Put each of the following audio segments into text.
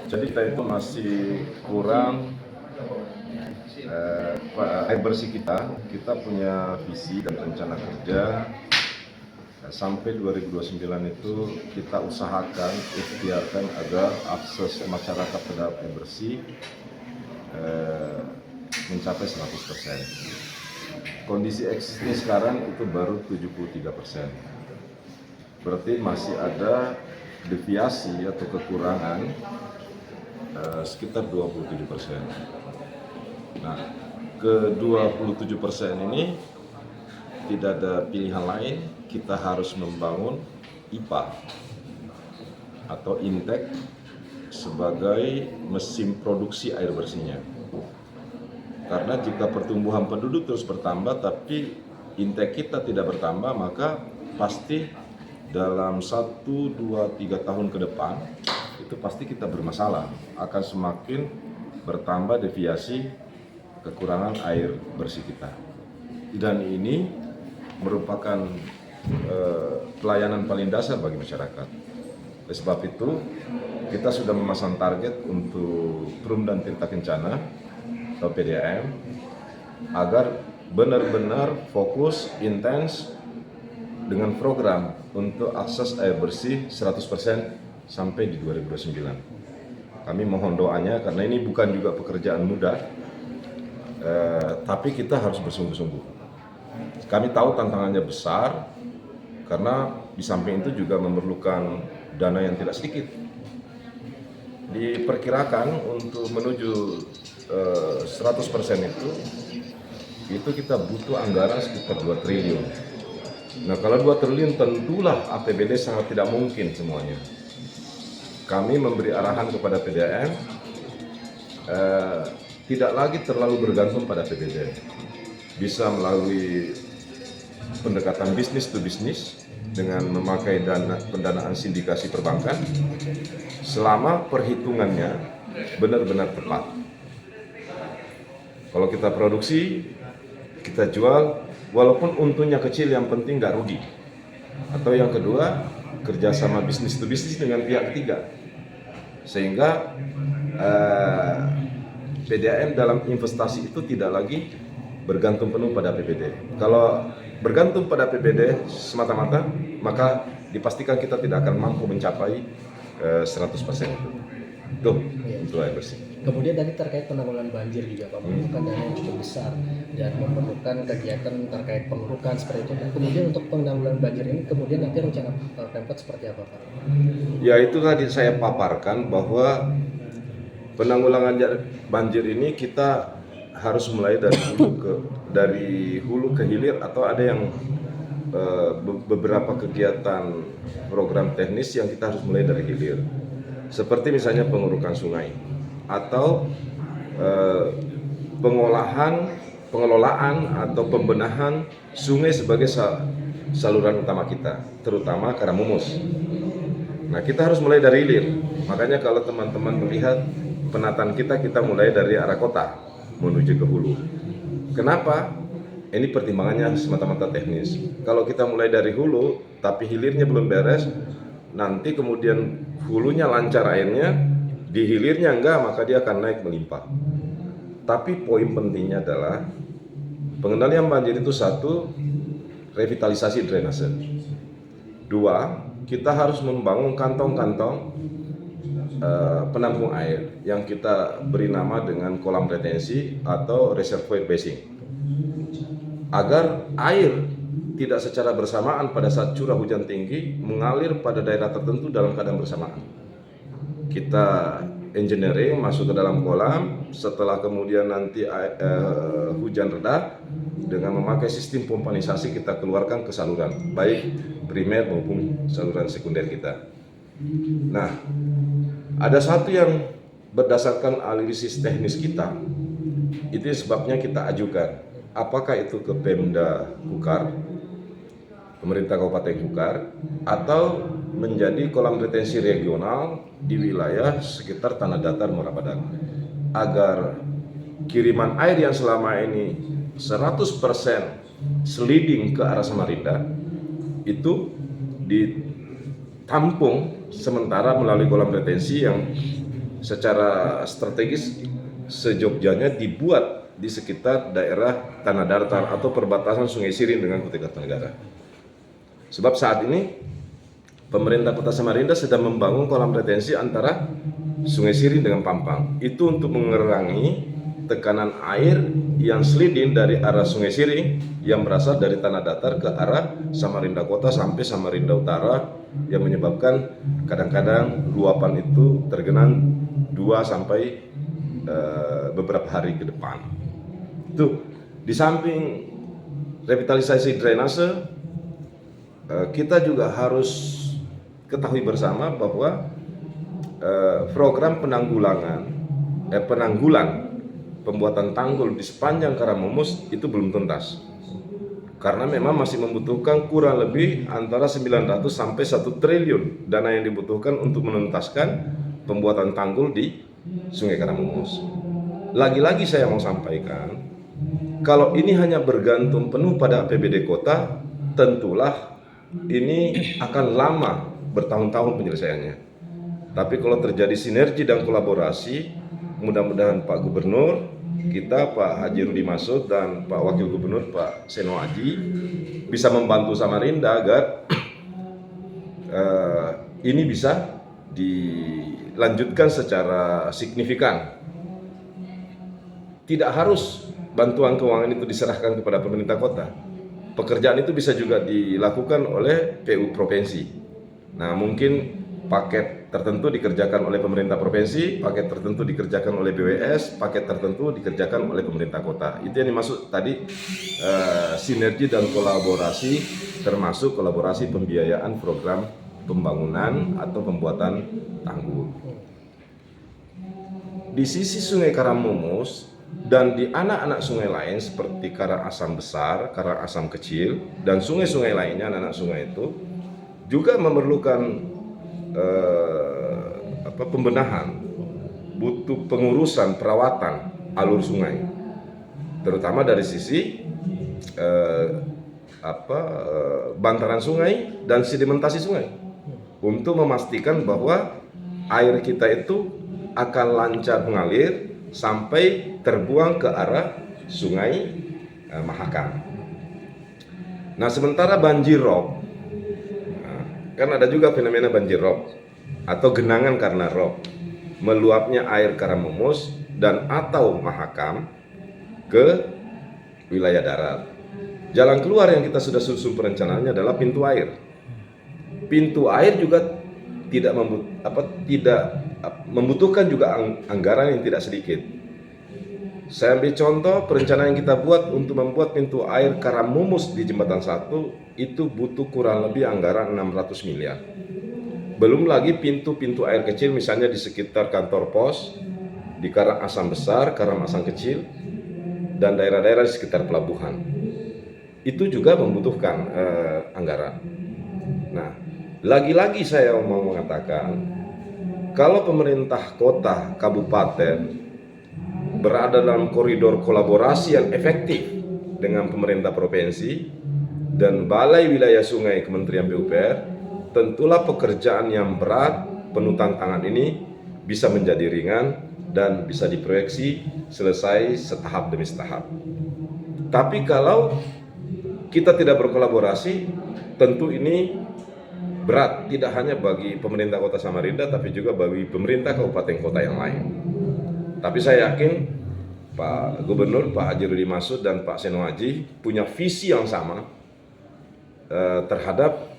Jadi kita itu masih kurang air bersih kita. Kita punya visi dan rencana kerja sampai 2029 itu kita usahakan, ikhtiarkan agar akses masyarakat terhadap air bersih mencapai 100%. Kondisi existing sekarang itu baru 73%. Berarti masih ada deviasi atau kekurangan sekitar 27%. Nah, ke 27% ini tidak ada pilihan lain, kita harus membangun IPA atau intake sebagai mesin produksi air bersihnya. Karena jika pertumbuhan penduduk terus bertambah tapi intake kita tidak bertambah, maka pasti dalam 1, 2, 3 tahun ke depan itu pasti kita bermasalah, akan semakin bertambah deviasi kekurangan air bersih kita. Dan ini merupakan pelayanan paling dasar bagi masyarakat. Oleh sebab itu, kita sudah memasang target untuk Perum dan Tirta Kencana atau PDAM agar benar-benar fokus, intens dengan program untuk akses air bersih 100% sampai di 2029. Kami mohon doanya karena ini bukan juga pekerjaan mudah, tapi kita harus bersungguh-sungguh. Kami tahu tantangannya besar karena di samping itu juga memerlukan dana yang tidak sedikit. Diperkirakan untuk menuju 100% itu kita butuh anggaran sekitar 2 triliun. Nah, kalau 2 triliun tentulah APBD sangat tidak mungkin semuanya. Kami memberi arahan kepada PDAM tidak lagi terlalu bergantung pada APBD. Bisa melalui pendekatan bisnis to bisnis dengan memakai pendanaan sindikasi perbankan selama perhitungannya benar-benar tepat. Kalau kita produksi, kita jual, walaupun untungnya kecil, yang penting nggak rugi. Atau yang kedua, kerjasama bisnis to bisnis dengan pihak ketiga, sehingga PDAM dalam investasi itu tidak lagi bergantung penuh pada APBD. Kalau bergantung pada APBD semata-mata, maka dipastikan kita tidak akan mampu mencapai 100% itu. Tuh, untuk air bersih. Kemudian tadi terkait penanggulangan banjir juga Pak, memerlukan dana yang cukup besar dan memerlukan kegiatan terkait pengurukan seperti itu. Dan kemudian untuk penanggulangan banjir ini kemudian nanti rencana Pemkot seperti apa Pak? Ya, itu tadi saya paparkan bahwa penanggulangan banjir ini kita harus mulai dari hulu ke hilir, atau ada yang beberapa kegiatan program teknis yang kita harus mulai dari hilir. Seperti misalnya pengurukan sungai atau pengelolaan atau pembenahan sungai sebagai saluran utama kita, terutama Karamumus. Nah, kita harus mulai dari hilir. Makanya kalau teman-teman melihat penataan kita mulai dari arah kota menuju ke hulu. Kenapa? Ini pertimbangannya semata-mata teknis. Kalau kita mulai dari hulu tapi hilirnya belum beres, nanti kemudian hulunya lancar airnya, di hilirnya enggak, maka dia akan naik melimpah. Tapi poin pentingnya adalah pengendalian banjir itu 1, revitalisasi drainase. 2, kita harus membangun kantong-kantong penampung air yang kita beri nama dengan kolam retensi atau reservoir basin, agar air tidak secara bersamaan pada saat curah hujan tinggi mengalir pada daerah tertentu dalam keadaan bersamaan. Kita engineering masuk ke dalam kolam, setelah kemudian nanti hujan reda, dengan memakai sistem pompanisasi kita keluarkan ke saluran, baik primer maupun saluran sekunder kita. Nah, ada satu yang berdasarkan analisis teknis kita, itu sebabnya kita ajukan, apakah itu ke Pemda Kukar, pemerintah Kabupaten Kukar, atau menjadi kolam retensi regional di wilayah sekitar Tanah Datar Muara Padang, agar kiriman air yang selama ini 100% sliding ke arah Samarinda itu ditampung sementara melalui kolam retensi yang secara strategis sejogjanya dibuat di sekitar daerah tanah datar atau perbatasan Sungai Siring dengan Kutai Kartanegara. Sebab saat ini pemerintah Kota Samarinda sedang membangun kolam retensi antara Sungai Siring dengan Pampang. Itu untuk mengurangi tekanan air yang sliding dari arah Sungai Siring yang berasal dari tanah datar ke arah Samarinda Kota sampai Samarinda Utara, yang menyebabkan kadang-kadang luapan itu tergenang 2 sampai beberapa hari ke depan. Itu di samping revitalisasi drainase, kita juga harus ketahui bersama bahwa program penanggulan pembuatan tanggul di sepanjang Karamumus itu belum tuntas, karena memang masih membutuhkan kurang lebih antara 900 sampai 1 triliun dana yang dibutuhkan untuk menuntaskan pembuatan tanggul di Sungai Karamumus. Lagi-lagi saya mau sampaikan, kalau ini hanya bergantung penuh pada APBD kota, tentulah ini akan lama, bertahun-tahun penyelesaiannya. Tapi kalau terjadi sinergi dan kolaborasi, mudah-mudahan Pak Gubernur kita, Pak Haji Rudi Masud, dan Pak Wakil Gubernur Pak Seno Aji bisa membantu Samarinda agar ini bisa dilanjutkan secara signifikan. Tidak harus bantuan keuangan itu diserahkan kepada pemerintah kota. Pekerjaan itu bisa juga dilakukan oleh PU provinsi. Nah, mungkin paket tertentu dikerjakan oleh pemerintah provinsi, paket tertentu dikerjakan oleh BWS, paket tertentu dikerjakan oleh pemerintah kota. Itu yang dimaksud tadi sinergi dan kolaborasi, termasuk kolaborasi pembiayaan program pembangunan atau pembuatan tanggul. Di sisi Sungai Karamumus dan di anak-anak sungai lain seperti Karangasem Besar, Karangasem Kecil, dan sungai-sungai lainnya, anak-anak sungai itu juga memerlukan pembenahan, butuh pengurusan, perawatan alur sungai, terutama dari sisi bantaran sungai dan sedimentasi sungai, untuk memastikan bahwa air kita itu akan lancar mengalir sampai terbuang ke arah Sungai Mahakam. Nah, sementara banjir rob, kan ada juga fenomena banjir rob atau genangan karena rob, meluapnya air Karamumus dan atau Mahakam ke wilayah darat. Jalan keluar yang kita sudah susun perencanaannya adalah pintu air. Pintu air juga tidak membutuhkan juga anggaran yang tidak sedikit. Saya ambil contoh perencanaan yang kita buat untuk membuat pintu air Karamumus di Jembatan 1 itu butuh kurang lebih anggaran 600 miliar. Belum lagi pintu-pintu air kecil misalnya di sekitar kantor pos, di Karangasem Besar, Karangasem Kecil, dan daerah-daerah di sekitar pelabuhan. Itu juga membutuhkan anggaran. Nah, lagi-lagi saya mau mengatakan, kalau pemerintah kota, kabupaten berada dalam koridor kolaborasi yang efektif dengan pemerintah provinsi dan Balai Wilayah Sungai Kementerian PUPR, tentulah pekerjaan yang berat, penuh tantangan ini bisa menjadi ringan dan bisa diproyeksi selesai setahap demi setahap. Tapi kalau kita tidak berkolaborasi, tentu ini berat, tidak hanya bagi pemerintah Kota Samarinda, tapi juga bagi pemerintah kabupaten kota yang lain. Tapi saya yakin Pak Gubernur, Pak Haji Rudi Masud, dan Pak Seno Aji punya visi yang sama terhadap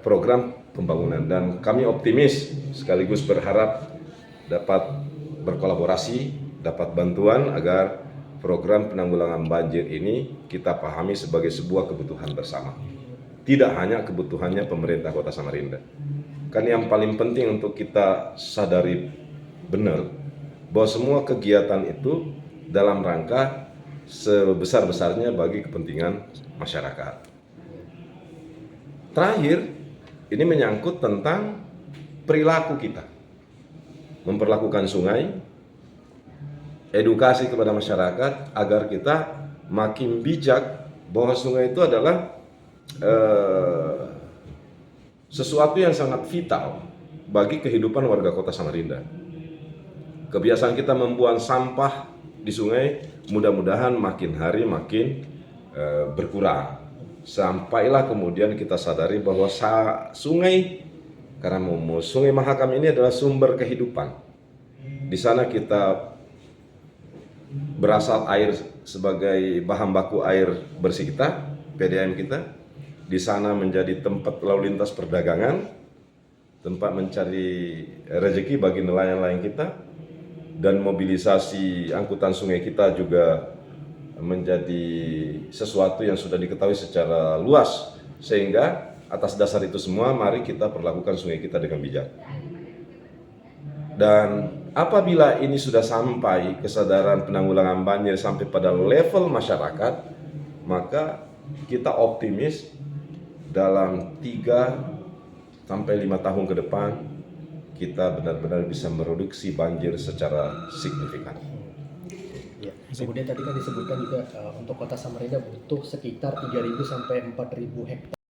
program pembangunan, dan kami optimis sekaligus berharap dapat berkolaborasi, dapat bantuan agar program penanggulangan banjir ini kita pahami sebagai sebuah kebutuhan bersama. Tidak hanya kebutuhannya pemerintah Kota Samarinda. Kan yang paling penting untuk kita sadari benar bahwa semua kegiatan itu dalam rangka sebesar-besarnya bagi kepentingan masyarakat. Terakhir, ini menyangkut tentang perilaku kita. Memperlakukan sungai, edukasi kepada masyarakat agar kita makin bijak bahwa sungai itu adalah sesuatu yang sangat vital bagi kehidupan warga Kota Samarinda. kebiasaan kita membuang sampah di sungai mudah-mudahan makin hari makin berkurang. Sampailah kemudian kita sadari bahwa sungai Karamumus, Sungai Mahakam ini adalah sumber kehidupan. Di sana kita berasal air sebagai bahan baku air bersih kita, PDAM kita. Di sana menjadi tempat lalu lintas perdagangan, tempat mencari rezeki bagi nelayan-nelayan kita, dan mobilisasi angkutan sungai kita juga menjadi sesuatu yang sudah diketahui secara luas, sehingga atas dasar itu semua mari kita perlakukan sungai kita dengan bijak. Dan apabila ini sudah sampai kesadaran penanggulangan banjir sampai pada level masyarakat, maka kita optimis dalam 3 sampai 5 tahun ke depan kita benar-benar bisa mereduksi banjir secara signifikan. Ya. Kemudian tadi kan disebutkan juga untuk Kota Samarinda butuh sekitar 3.000 sampai 4.000 hektar